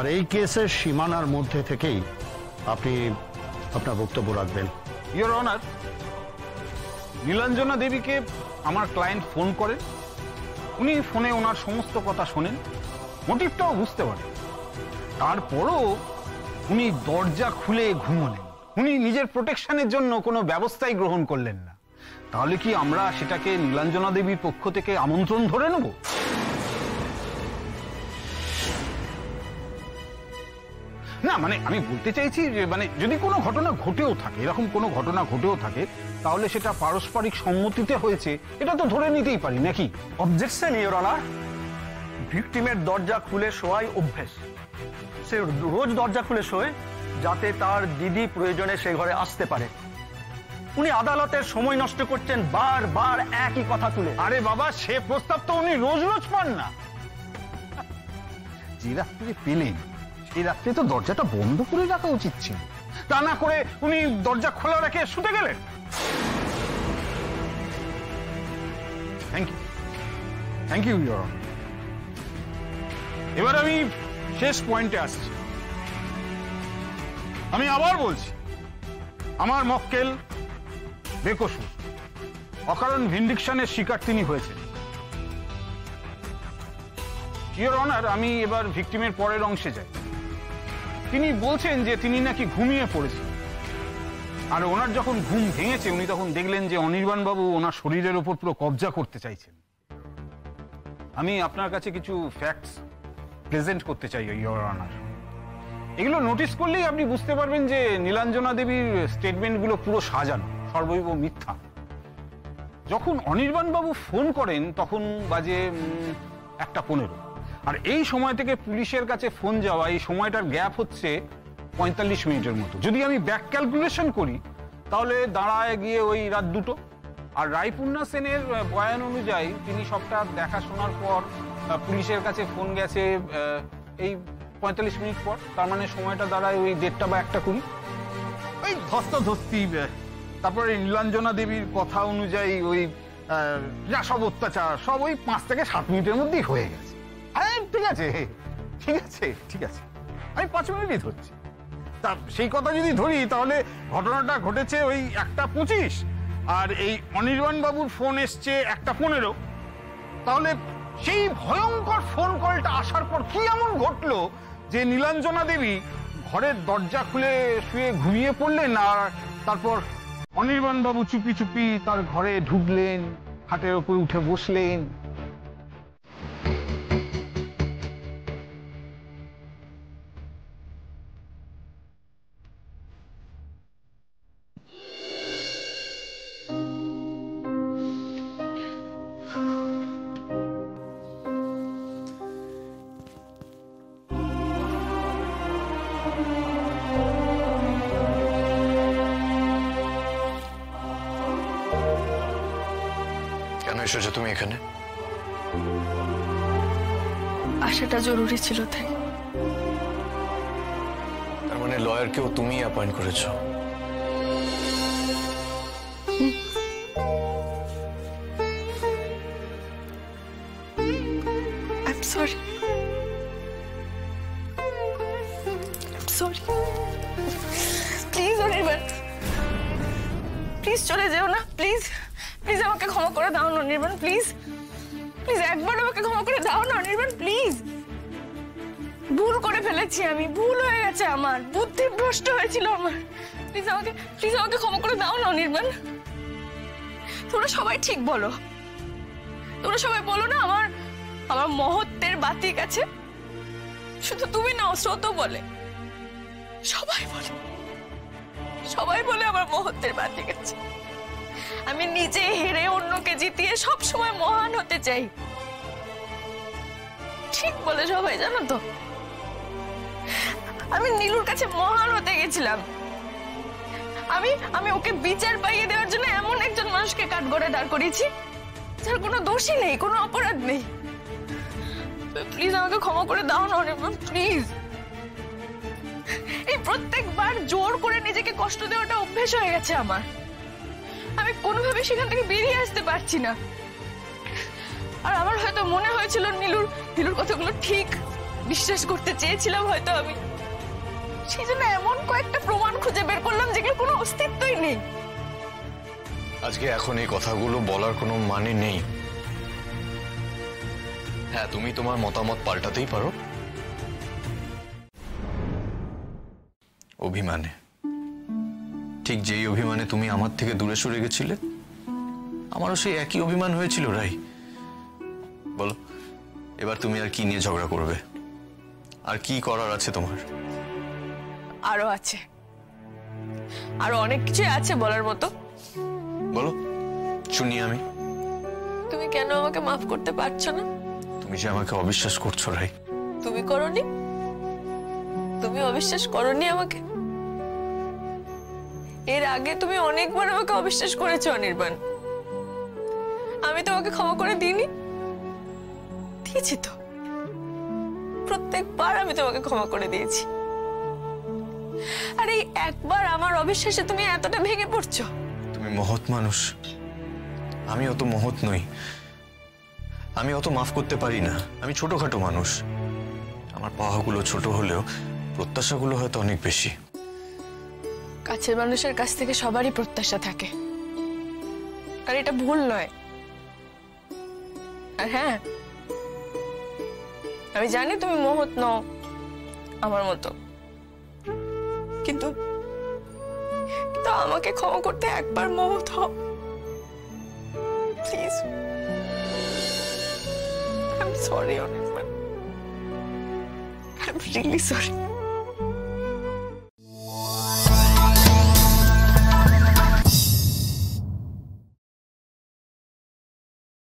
আর এই কেসের সীমানার মধ্যে থেকেই আপনি আপনার বক্তব্য রাখবেন। ইওর অনার, নীলাঞ্জনা দেবীকে আমার ক্লায়েন্ট ফোন করেন, উনি ফোনে ওনার সমস্ত কথা শোনেন, মোটিভটাও বুঝতে পারেন। তারপরও উনি দরজা খুলে ঘুমোলেন, উনি নিজের প্রোটেকশনের জন্য কোনো ব্যবস্থাই গ্রহণ করলেন না। তাহলে কি আমরা সেটাকে নীলাঞ্জনা দেবীর পক্ষ থেকে আমন্ত্রণ ধরে নেব? না, মানে আমি বলতে চাইছি যে মানে যদি কোনো ঘটনা ঘটেও থাকে, এরকম কোনো ঘটনা ঘটেও থাকে, তাহলে সেটা পারস্পরিক সম্মতিতে হয়েছে, এটা তো ধরে নিতেই পারি নাকি? অবজেকশন ইওর অনার, ভিকটিমের দরজা খুলে শোয়াই অভ্যেস। সে রোজ দরজা খুলে শোয় যাতে তার দিদি প্রয়োজনে সে ঘরে আসতে পারে। উনি আদালতের সময় নষ্ট করছেন বারবার একই কথা তুলে। আরে বাবা, সে প্রস্তাব তো উনি রোজ রোজ পান না। যে রাত্রে পেলেন সেই রাত্রে তো দরজাটা বন্ধ করে রাখা উচিত ছিল, তা না করে উনি দরজা খোলা রেখে শুতে গেলেন। Thank you your honour. এবার আমি শেষ পয়েন্টে আসছি। আমি আবার বলছি, আমার মক্কেল বেকসুর, অকারণ ভিন্ডিকশনের শিকার তিনি হয়েছেন। ইওর অনার, আমি এবার ভিকটিমের পরের অংশে যাই। তিনি বলছেন যে তিনি নাকি ঘুমিয়ে পড়েছেন, আর ওনার যখন ঘুম ভেঙেছে উনি তখন দেখলেন যে অনির্বাণ বাবু ওনার শরীরের উপর পুরো কবজা করতে চাইছেন। আমি আপনার কাছে কিছু ফ্যাক্টস প্রেজেন্ট করতে চাই ইওর অনার। এগুলো নোটিস করলেই আপনি বুঝতে পারবেন যে নীলাঞ্জনা দেবীর স্টেটমেন্টগুলো পুরো সাজানো, সর্বৈব মিথ্যা। যখন অনির্বাণ বাবু ফোন করেন তখন বাজে 1:15, আর এই সময় থেকে পুলিশের কাছে ফোন যাওয়া, এই সময়টার গ্যাপ হচ্ছে 45 মিনিটের মতো। যদি আমি ব্যাক ক্যালকুলেশন করি তাহলে দাঁড়ায় গিয়ে ওই রাত 2টো। আর রায়পূর্ণা সেনের বয়ান অনুযায়ী তিনি সবটা দেখাশোনার পর পুলিশের কাছে ফোন গেছে এই 45 মিনিট পর, তার মানে সময়টা দাঁড়ায় ওই 1:30 বা 1:20। ওই ধস্তাধস্তি, তারপরে নীলাঞ্জনা দেবীর কথা অনুযায়ী ওই যা সব অত্যাচার সব ওই 5 থেকে 7 মিনিটের মধ্যেই হয়ে গেছে। হ্যাঁ ঠিক আছে, ঠিক আছে, ঠিক আছে, আমি 5 মিনিটই ধরছি। তা সেই কথা যদি ধরি তাহলে ঘটনাটা ঘটেছে ওই 1:25, আর এই অনির্বাণ বাবুর ফোন এসছে 1:15। তাহলে সেই ভয়ঙ্কর ফোন কলটা আসার পর কি এমন ঘটলো যে নীলাঞ্জনা দেবী ঘরের দরজা খুলে শুয়ে ঘুমিয়ে পড়লেন, আর তারপর অনির্বাণ বাবু চুপি চুপি তার ঘরে ঢুকলেন, খাটের উপর উঠে বসলেন। কেন এসেছো তুমি এখানে? আসাটা জরুরি ছিল তাই। তার মানে লয়ারকেও তুমি অ্যাপয়েন্ট করেছো? I'm sorry. Please Anirban, please চলে যেও না, প্লিজ প্লিজ আমাকে ক্ষমা করে দাও না অনির্বাণ, প্লিজ প্লিজ একবার আমাকে ক্ষমা করে দাও না অনির্বাণ, প্লিজ। ভুল করে ফেলেছি আমি, ভুল হয়ে গেছে আমার, বুদ্ধি ভ্রষ্ট হয়েছিল আমার। প্লিজ আমাকে ক্ষমা করে দাও না অনির্বাণ। তোমরা সবাই ঠিক বলো, তোমরা সবাই বলো না আমার আমার মহত্বের বাতিক আছে। শুধু তুমি না, স্রোত বলে, সবাই বলে আমার মহত্বের বাতিক আছে। আমি নিজে হেরে অন্যকে জিতিয়ে সব সময় মহান হতে চাই। ঠিক বলে সবাই, জানো তো আমি নীলুর কাছে মহান হতে গেছিলাম। আমি ওকে বিচার পাইয়ে দেওয়ার জন্য এমন একজন মানুষকে কাঠগড়ায় দাঁড় করিয়েছি যার কোনো দোষই নেই, কোনো অপরাধ নেই। প্লিজ আমাকে ক্ষমা করে দাও না অনির্বাণ, প্লিজ। এই প্রত্যেকবার জোর করে নিজেকে কষ্ট দেওয়াটা অভ্যেস হয়ে গেছে আমার। আমি কোনোভাবে সেখান থেকে বেরিয়ে আসতে পারছি না। আর আমার হয়তো মনে হয়েছিল নীলুর কথাগুলো ঠিক, বিশ্বাস করতে চেয়েছিলাম হয়তো আমি, সেই জন্য এমন কয়েকটা প্রমাণ খুঁজে বের করলাম যেগুলো কোনো অস্তিত্বই নেই। আজকে এখন এই কথাগুলো বলার কোনো মানে নেই। হ্যাঁ, তুমি তোমার মতামত পাল্টাতেই পারো অভিমানে, ঠিক যেই অভিমানে তুমি আমার থেকে দূরে সরে গেছিলে, আমারও সেই একই অভিমান হয়েছিল রাই। বলো, এবার তুমি আর কি নিয়ে ঝগড়া করবে? আর কি করার আছে তোমার? আরো আছে, আরো অনেক কিছুই আছে বলার মতো। বলো, শুনি আমি। তুমি কেন আমাকে মাফ করতে পারছো না? তুমি যে আমাকে অবিশ্বাস করছো রাই। তুমি করনি? তুমি অবিশ্বাস করনি আমাকে? এর আগে তুমি অনেকবার আমাকে অবিশ্বাস করেছো অনির্বাণ। আমি তোমাকে ক্ষমা করে দিইনি? দিয়েছি তো, প্রত্যেকবার আমি তোমাকে ক্ষমা করে দিয়েছি। আর এই একবার আমার অবিশ্বাসে তুমি এতটা ভেঙে পড়ছো। তুমি মহৎ মানুষ, আমি অত মহৎ নই। আমি অত মাফ করতে পারি না। আমি ছোটখাটো মানুষ। আমার পাওয়াগুলো ছোট হলেও প্রত্যাশাগুলো হয়তো অনেক বেশি। কাছের মানুষের কাছ থেকে সবারই প্রত্যাশা থাকে, আর এটা ভুল নয়। আর হ্যাঁ, আমি জানি তুমি মহৎ নও আমার মতো, কিন্তু আমাকে ক্ষমা করতে একবার মহৎ হও please. I am sorry Anirban, I am really sorry.